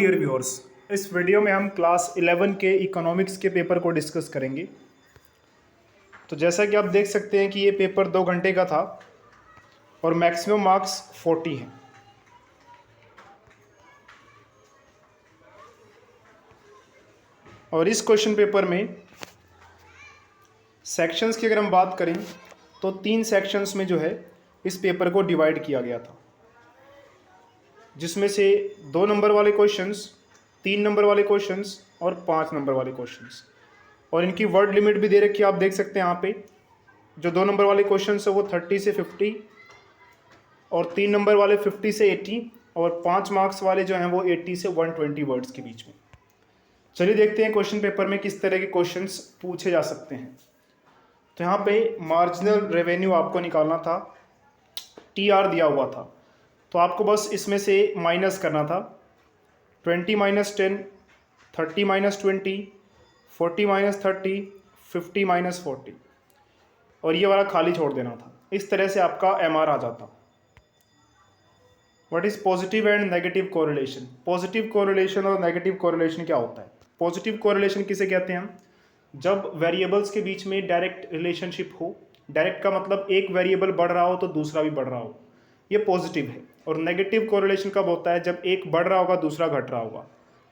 Dear viewers, इस video में हम क्लास 11 के इकोनॉमिक्स के पेपर को डिस्कस करेंगे। तो जैसा कि आप देख सकते हैं कि ये पेपर 2 घंटे का था और मैक्सिमम मार्क्स 40 हैं। और इस क्वेश्चन पेपर में सेक्शंस की अगर हम बात करें तो 3 सेक्शंस में जो है इस पेपर को डिवाइड किया गया था, जिसमें से 2 नंबर वाले क्वेश्चंस, 3 नंबर वाले क्वेश्चंस और 5 नंबर वाले क्वेश्चंस। और इनकी वर्ड लिमिट भी दे रखी है, आप देख सकते हैं यहाँ पे। जो 2 नंबर वाले क्वेश्चंस है वो 30 से 50 और 3 नंबर वाले 50 से 80 और 5 मार्क्स वाले जो हैं वो 80 से 120 वर्ड्स के बीच में। चलिए देखते हैं क्वेश्चन पेपर में किस तरह के क्वेश्चंस पूछे जा सकते हैं। तो यहाँ पे मार्जिनल रेवेन्यू आपको निकालना था, TR दिया हुआ था, तो आपको बस इसमें से माइनस करना था। 20 - 10, 30 - 20, 40 - 30, 50 - 40 और ये वाला खाली छोड़ देना था। इस तरह से आपका MR आ जाता। What is positive and negative correlation? Positive correlation और नेगेटिव कोरिलेशन क्या होता है? पॉजिटिव कोरिलेशन किसे कहते हैं हम? जब वेरिएबल्स के बीच में डायरेक्ट रिलेशनशिप हो। डायरेक्ट का मतलब एक वेरिएबल बढ़ रहा हो तो दूसरा भी बढ़ रहा हो, ये पॉजिटिव है। और नेगेटिव कोरिलेशन कब होता है? जब एक बढ़ रहा होगा दूसरा घट रहा होगा।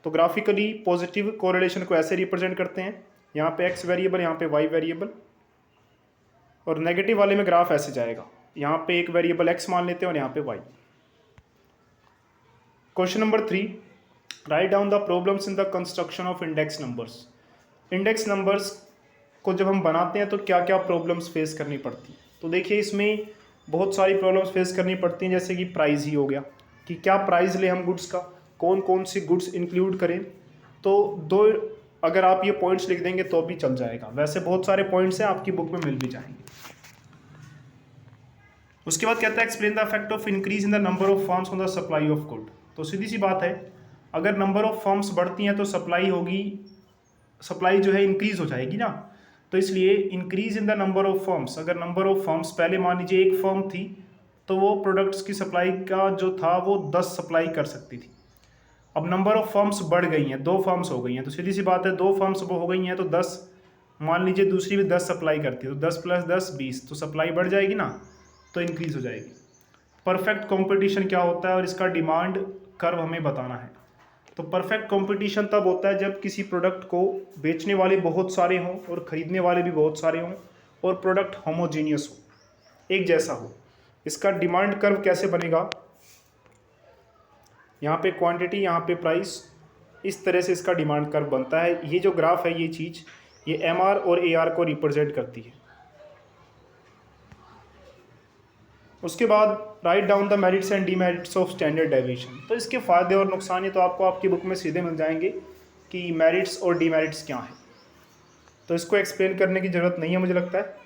तो ग्राफिकली पॉजिटिव कोरिलेशन को ऐसे रिप्रेजेंट करते हैं, यहाँ पे x वेरिएबल, यहाँ पे y वेरिएबल। और नेगेटिव वाले में ग्राफ ऐसे जाएगा, यहाँ पे एक वेरिएबल x मान लेते हैं और यहाँ पे y। Question number 3, write down the problems in the construction of index numbers. Index numbers को जब हम बनाते हैं तो क्या क्या प्रॉब्लम्स फेस करनी पड़ती हैं? तो देखिए इसमें बहुत सारी प्रॉब्लम्स फेस करनी पड़ती हैं, जैसे कि प्राइस ही हो गया, कि क्या प्राइस ले हम गुड्स का, कौन कौन सी गुड्स इंक्लूड करें। तो दो अगर आप ये पॉइंट्स लिख देंगे तो भी चल जाएगा, वैसे बहुत सारे पॉइंट्स हैं, आपकी बुक में मिल भी जाएंगे। उसके बाद कहता है explain the effect of increase in the number of firms on the supply of good. तो सीधी सी बात है, अगर नंबर ऑफ फर्म्स बढ़ती हैं तो सप्लाई होगी, सप्लाई जो है इंक्रीज हो जाएगी ना। तो इसलिए increase in the number of firms, अगर नंबर ऑफ फर्म्स, पहले मान लीजिए एक फर्म थी तो वो प्रोडक्ट्स की सप्लाई का जो था वो 10 सप्लाई कर सकती थी। अब नंबर ऑफ फर्म्स बढ़ गई हैं, 2 फर्म्स हो गई हैं, तो सीधी सी बात है 2 फर्म्स हो गई हैं तो 10, मान लीजिए दूसरी भी 10 सप्लाई करती है, तो 10 + 10 20, तो सप्लाई बढ़ जाएगी ना, तो इंक्रीज हो जाएगी। परफेक्ट कंपटीशन क्या होता है और इसका डिमांड कर्व हमें बताना है। तो परफेक्ट कंपटीशन तब होता है जब किसी प्रोडक्ट को बेचने वाले बहुत सारे हों और ख़रीदने वाले भी बहुत सारे हों और प्रोडक्ट होमोजीनियस हो, एक जैसा हो। इसका डिमांड कर्व कैसे बनेगा? यहाँ पे क्वांटिटी, यहाँ पे प्राइस, इस तरह से इसका डिमांड कर्व बनता है। ये जो ग्राफ है, ये चीज़, ये MR और AR को रिप्रेजेंट करती है। उसके बाद write down the merits and demerits of standard deviation. तो इसके फ़ायदे और नुकसान ये तो आपको आपकी बुक में सीधे मिल जाएंगे कि मेरिट्स और डीमेरिट्स क्या हैं, तो इसको एक्सप्लेन करने की ज़रूरत नहीं है मुझे लगता है।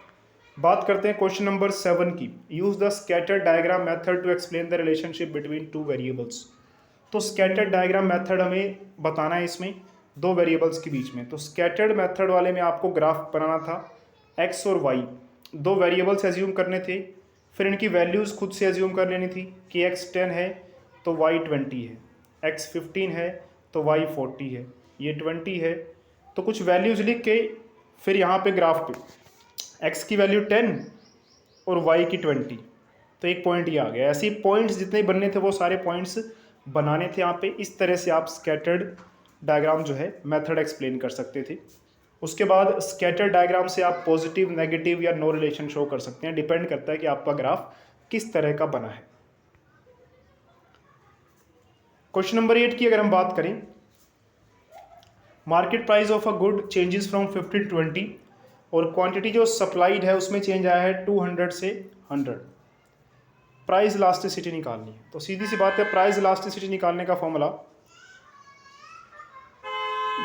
बात करते हैं क्वेश्चन नंबर 7 की, use the scatter diagram method to explain the relationship between 2 variables. तो स्कैटर्ड डायग्राम मेथड हमें बताना है इसमें 2 वेरिएबल्स के बीच में। तो स्कैटर्ड मेथड वाले में आपको ग्राफ बनाना था, x और y 2 वेरिएबल्स एज्यूम करने थे, फिर इनकी वैल्यूज़ खुद से एज्यूम कर लेनी थी कि x 10 है तो y 20 है, x 15 है तो y 40 है, ये 20 है, तो कुछ वैल्यूज़ लिख के फिर यहाँ पे ग्राफ पे x की वैल्यू 10 और y की 20, तो एक पॉइंट ये आ गया। ऐसे ही पॉइंट्स जितने बनने थे वो सारे पॉइंट्स बनाने थे यहाँ पे। इस तरह से आप स्कैटर्ड डायग्राम जो है मेथड एक्सप्लेन कर सकते थे। उसके बाद स्कैटर डायग्राम से आप पॉजिटिव, नेगेटिव या नो रिलेशन शो कर सकते हैं, डिपेंड करता है कि आपका ग्राफ किस तरह का बना है। क्वेश्चन नंबर 8 की अगर हम बात करें, market price of a good changes from 50 to 20 और क्वांटिटी जो सप्लाइड है उसमें चेंज आया है 200 से 100। प्राइस इलास्टिसिटी निकालनी है। तो सीधी सी बात है, प्राइस इलास्टिसिटी निकालने का formula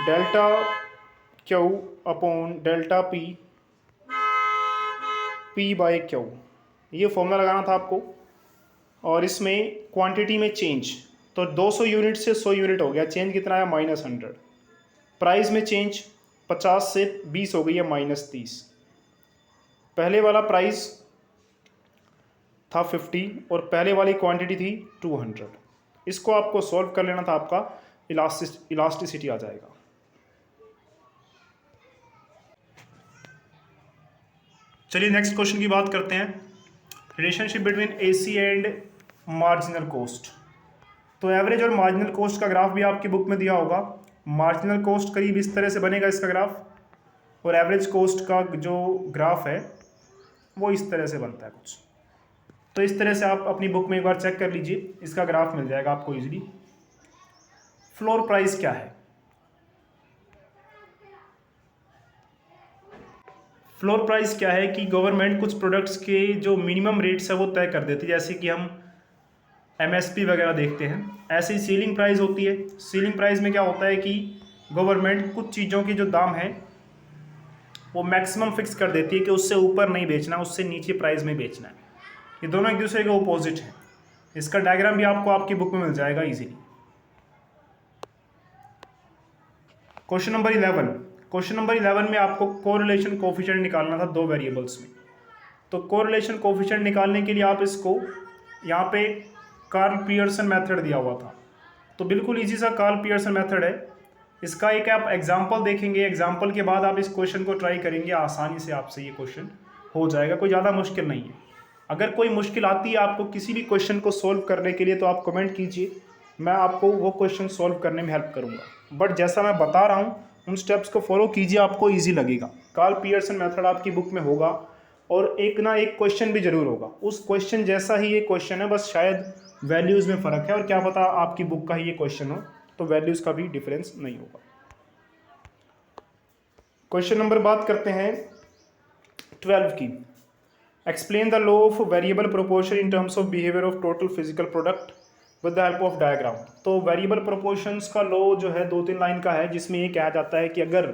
delta Q upon delta P P / Q, ये फॉर्मूला लगाना था आपको। और इसमें क्वांटिटी में चेंज, तो 200 यूनिट से 100 यूनिट हो गया, चेंज कितना है -100। प्राइस में चेंज 50 से 20 हो गई है -30। पहले वाला प्राइस था 50 और पहले वाली क्वांटिटी थी 200। इसको आपको सॉल्व कर लेना था आपका इलास्टिसिटी आ जाएगा। चलिए नेक्स्ट क्वेश्चन की बात करते हैं, relationship between AC and marginal cost. तो एवरेज और मार्जिनल कॉस्ट का ग्राफ भी आपकी बुक में दिया होगा। मार्जिनल कॉस्ट करीब इस तरह से बनेगा इसका ग्राफ, और एवरेज कॉस्ट का जो ग्राफ है वो इस तरह से बनता है कुछ। तो इस तरह से आप अपनी बुक में एक बार चेक कर लीजिए, इसका ग्राफ मिल जाएगा आपको इजीली। फ्लोर प्राइस क्या है? फ्लोर प्राइस क्या है कि गवर्नमेंट कुछ प्रोडक्ट्स के जो मिनिमम रेट्स है वो तय कर देती है, जैसे कि हम एमएसपी वगैरह देखते हैं। ऐसे ही सीलिंग प्राइस होती है। सीलिंग प्राइस में क्या होता है कि गवर्नमेंट कुछ चीज़ों की जो दाम है वो मैक्सिमम फिक्स कर देती है कि उससे ऊपर नहीं बेचना, उससे नीचे प्राइस में बेचना है। ये दोनों एक दूसरे के अपोजिट हैं। इसका डायग्राम भी आपको आपकी बुक में मिल जाएगा easily. Question number 11। Question number 11 में आपको कोरिलेशन कोफिशिएंट निकालना था दो वेरिएबल्स में। तो कोरिलेशन कोफिशिएंट निकालने के लिए आप इसको यहाँ पे कार्ल पियर्सन मेथड दिया हुआ था, तो बिल्कुल इजी सा कार्ल पियर्सन मेथड है। इसका एक आप एग्जांपल देखेंगे, एग्जांपल के बाद आप इस क्वेश्चन को ट्राई करेंगे, आसानी से आपसे ये क्वेश्चन हो जाएगा, कोई ज़्यादा मुश्किल नहीं है। अगर कोई मुश्किल आती है आपको किसी भी क्वेश्चन को सोल्व करने के लिए तो आप कमेंट कीजिए, मैं आपको वो क्वेश्चन सोल्व करने में हेल्प करूँगा। बट जैसा मैं बता रहा हूँ उन स्टेप्स को फॉलो कीजिए, आपको ईजी लगेगा। कार्ल पियर्सन मेथड आपकी बुक में होगा, और एक ना एक क्वेश्चन भी जरूर होगा उस क्वेश्चन जैसा ही ये क्वेश्चन है, बस शायद वैल्यूज़ में फ़र्क है, और क्या पता आपकी बुक का ही ये क्वेश्चन हो तो वैल्यूज़ का भी डिफरेंस नहीं होगा। क्वेश्चन नंबर बात करते हैं 12 की। Explain the law of variable proportion in terms of behaviour of total physical product with the help of diagram. तो वेरिएबल प्रोपोर्शंस का लॉ जो है 2-3 लाइन का है, जिसमें ये कहा जाता है कि अगर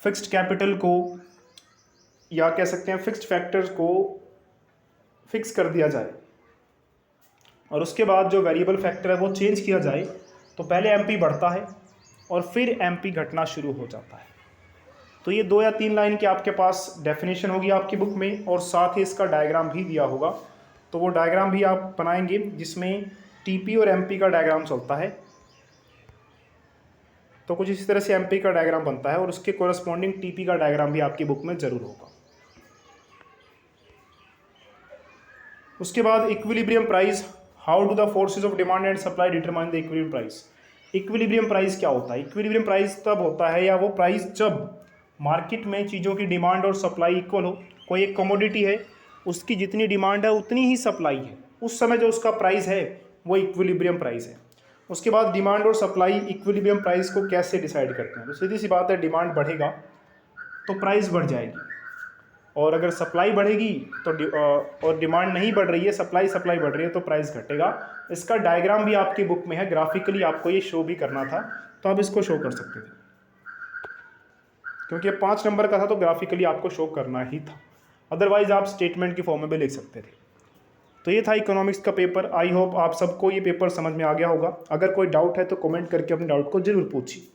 फिक्स्ड कैपिटल को, या कह सकते हैं फिक्स्ड फैक्टर्स को फिक्स कर दिया जाए और उसके बाद जो वेरिएबल फैक्टर है वो चेंज किया जाए, तो पहले एमपी बढ़ता है और फिर एमपी घटना शुरू हो जाता है। तो ये 2 या 3 लाइन की आपके पास डेफिनेशन होगी आपकी बुक में, और साथ ही इसका डायग्राम भी दिया होगा। तो वो डायग्राम भी आप बनाएंगे जिसमें टीपी और एमपी का डायग्राम चलता है। तो कुछ इसी तरह से एमपी का डायग्राम बनता है, और उसके कोरस्पॉन्डिंग टीपी का डायग्राम भी आपकी बुक में ज़रूर होगा। उसके बाद equilibrium price, how do the forces of demand and supply determine the equilibrium price. Equilibrium price क्या होता है? इक्विलिब्रियम प्राइस तब होता है, या वो प्राइस जब मार्केट में चीज़ों की डिमांड और सप्लाई इक्वल हो। कोई एक कमोडिटी है, उसकी जितनी डिमांड है उतनी ही सप्लाई है, उस समय जो उसका प्राइस है वो इक्विलिब्रियम प्राइस है। उसके बाद डिमांड और सप्लाई इक्विलिब्रियम प्राइस को कैसे डिसाइड करते हैं? तो सीधी सी बात है, डिमांड बढ़ेगा तो प्राइस बढ़ जाएगी, और अगर सप्लाई बढ़ेगी तो और डिमांड नहीं बढ़ रही है, सप्लाई बढ़ रही है, तो प्राइस घटेगा। इसका डायग्राम भी आपकी बुक में है, ग्राफिकली आपको ये शो भी करना था, तो आप इसको शो कर सकते थे, क्योंकि ये 5 नंबर का था तो ग्राफिकली आपको शो करना ही था, अदरवाइज आप स्टेटमेंट की फॉर्म में भी लिख सकते थे। तो ये था इकोनॉमिक्स का पेपर। आई होप आप सबको ये पेपर समझ में आ गया होगा। अगर कोई डाउट है तो कमेंट करके अपने डाउट को जरूर पूछिए।